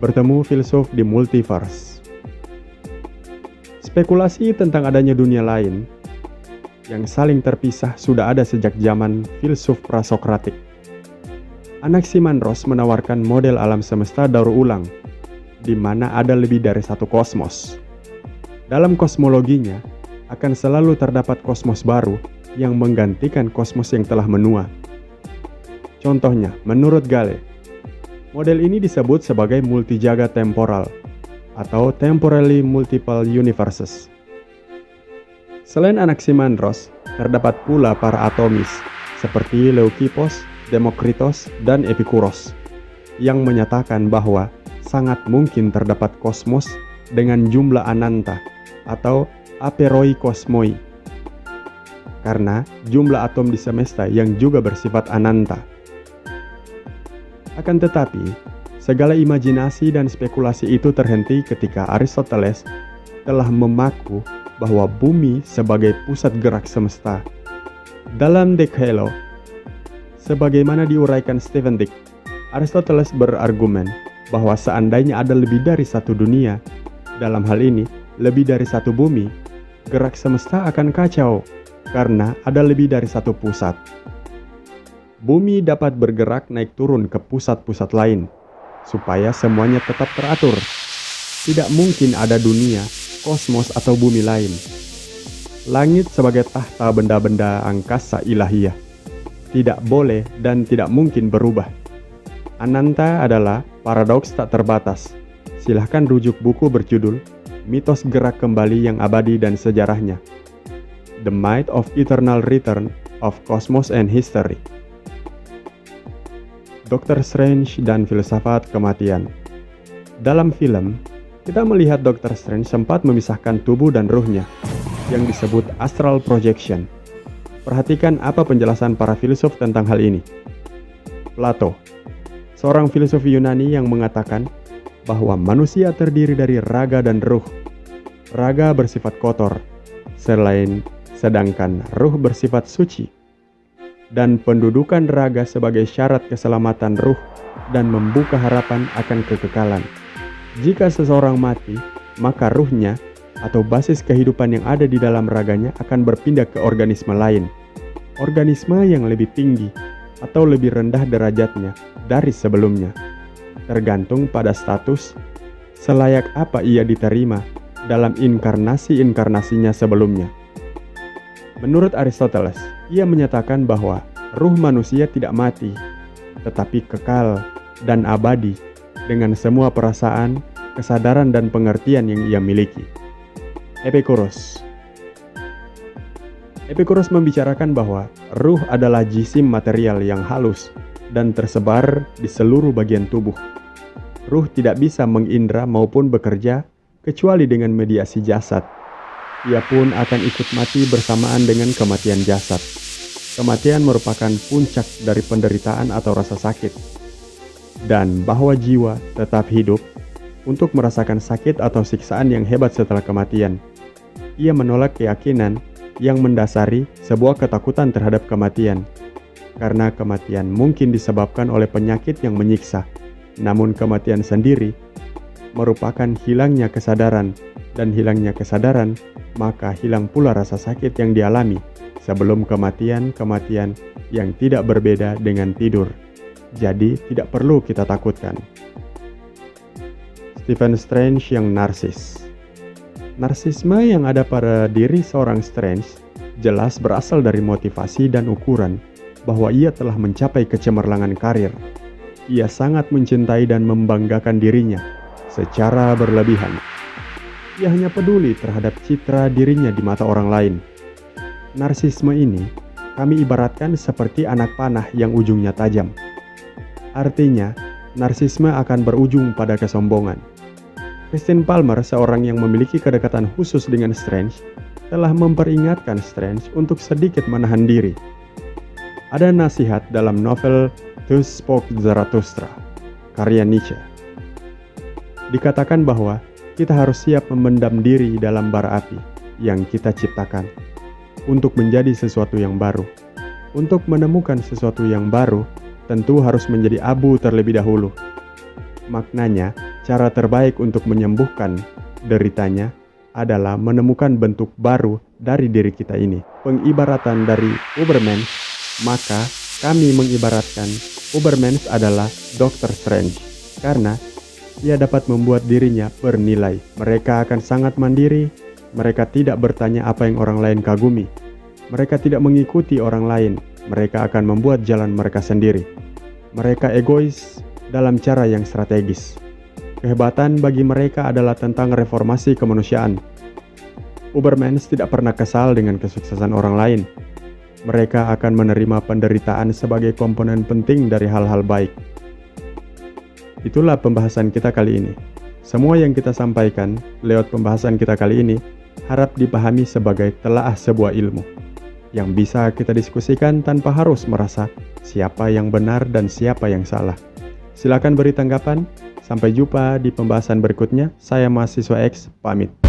bertemu filsuf di multiverse. Spekulasi tentang adanya dunia lain yang saling terpisah sudah ada sejak zaman filsuf prasokratik. Anaximandros menawarkan model alam semesta daur ulang, di mana ada lebih dari satu kosmos. Dalam kosmologinya, akan selalu terdapat kosmos baru yang menggantikan kosmos yang telah menua. Contohnya, menurut Gale, model ini disebut sebagai multijaga temporal atau temporally multiple universes. Selain Anaximandros, terdapat pula para atomis seperti Leukippos, Demokritos, dan Epikuros yang menyatakan bahwa sangat mungkin terdapat kosmos dengan jumlah ananta atau aperoi kosmoi karena jumlah atom di semesta yang juga bersifat ananta. Akan tetapi, segala imajinasi dan spekulasi itu terhenti ketika Aristoteles telah memaku bahwa bumi sebagai pusat gerak semesta. Dalam De Caelo, sebagaimana diuraikan Stephen Dick, Aristoteles berargumen bahwa seandainya ada lebih dari satu dunia, dalam hal ini lebih dari satu bumi, gerak semesta akan kacau karena ada lebih dari satu pusat. Bumi dapat bergerak naik turun ke pusat-pusat lain, supaya semuanya tetap teratur. Tidak mungkin ada dunia, kosmos atau bumi lain. Langit sebagai tahta benda-benda angkasa ilahiyah, tidak boleh dan tidak mungkin berubah. Ananta adalah paradoks tak terbatas. Silahkan rujuk buku berjudul Mitos Gerak Kembali yang Abadi dan Sejarahnya, The Myth of Eternal Return of Cosmos and History. Dr. Strange dan Filsafat Kematian. Dalam film, kita melihat Dr. Strange sempat memisahkan tubuh dan ruhnya, yang disebut astral projection. Perhatikan apa penjelasan para filsuf tentang hal ini. Plato, seorang filsuf Yunani yang mengatakan bahwa manusia terdiri dari raga dan ruh. Raga bersifat kotor, sedangkan ruh bersifat suci. Dan pendudukan raga sebagai syarat keselamatan ruh dan membuka harapan akan kekekalan. Jika seseorang mati, maka ruhnya atau basis kehidupan yang ada di dalam raganya akan berpindah ke organisme lain. Organisme yang lebih tinggi atau lebih rendah derajatnya dari sebelumnya. Tergantung pada status, selayak apa ia diterima dalam inkarnasi-inkarnasinya sebelumnya. Menurut Aristoteles, ia menyatakan bahwa ruh manusia tidak mati, tetapi kekal dan abadi dengan semua perasaan, kesadaran, dan pengertian yang ia miliki. Epikuros membicarakan bahwa ruh adalah jisim material yang halus dan tersebar di seluruh bagian tubuh. Ruh tidak bisa mengindra maupun bekerja kecuali dengan mediasi jasad. Ia pun akan ikut mati bersamaan dengan kematian jasad. Kematian merupakan puncak dari penderitaan atau rasa sakit. Dan bahwa jiwa tetap hidup untuk merasakan sakit atau siksaan yang hebat setelah kematian. Ia menolak keyakinan yang mendasari sebuah ketakutan terhadap kematian. Karena kematian mungkin disebabkan oleh penyakit yang menyiksa. Namun kematian sendiri merupakan hilangnya kesadaran. Dan hilangnya kesadaran, maka hilang pula rasa sakit yang dialami sebelum kematian yang tidak berbeda dengan tidur. Jadi tidak perlu kita takutkan. Stephen Strange yang narsis. Narsisme yang ada pada diri seorang Strange jelas berasal dari motivasi dan ukuran bahwa ia telah mencapai kecemerlangan karir. Ia sangat mencintai dan membanggakan dirinya secara berlebihan. Ia hanya peduli terhadap citra dirinya di mata orang lain. Narsisme ini kami ibaratkan seperti anak panah yang ujungnya tajam. Artinya, narsisme akan berujung pada kesombongan. Christine Palmer, seorang yang memiliki kedekatan khusus dengan Strange, telah memperingatkan Strange untuk sedikit menahan diri. Ada nasihat dalam novel Thus Spoke Zarathustra, karya Nietzsche. Dikatakan bahwa kita harus siap memendam diri dalam bara api yang kita ciptakan untuk menjadi sesuatu yang baru. Untuk menemukan sesuatu yang baru, tentu harus menjadi abu terlebih dahulu. Maknanya, Cara terbaik untuk menyembuhkan deritanya adalah menemukan bentuk baru dari diri kita ini. Pengibaratan dari Ubermensch, maka kami mengibaratkan Ubermensch adalah Dr. Strange karena ia dapat membuat dirinya bernilai. Mereka akan sangat mandiri, mereka tidak bertanya apa yang orang lain kagumi. Mereka tidak mengikuti orang lain, mereka akan membuat jalan mereka sendiri. Mereka egois dalam cara yang strategis. Kehebatan bagi mereka adalah tentang reformasi kemanusiaan. Ubermensch tidak pernah kesal dengan kesuksesan orang lain. Mereka akan menerima penderitaan sebagai komponen penting dari hal-hal baik. Itulah pembahasan kita kali ini. Semua yang kita sampaikan lewat pembahasan kita kali ini harap dipahami sebagai telaah sebuah ilmu yang bisa kita diskusikan tanpa harus merasa siapa yang benar dan siapa yang salah. Silakan beri tanggapan. Sampai jumpa di pembahasan berikutnya. Saya mahasiswa X, pamit.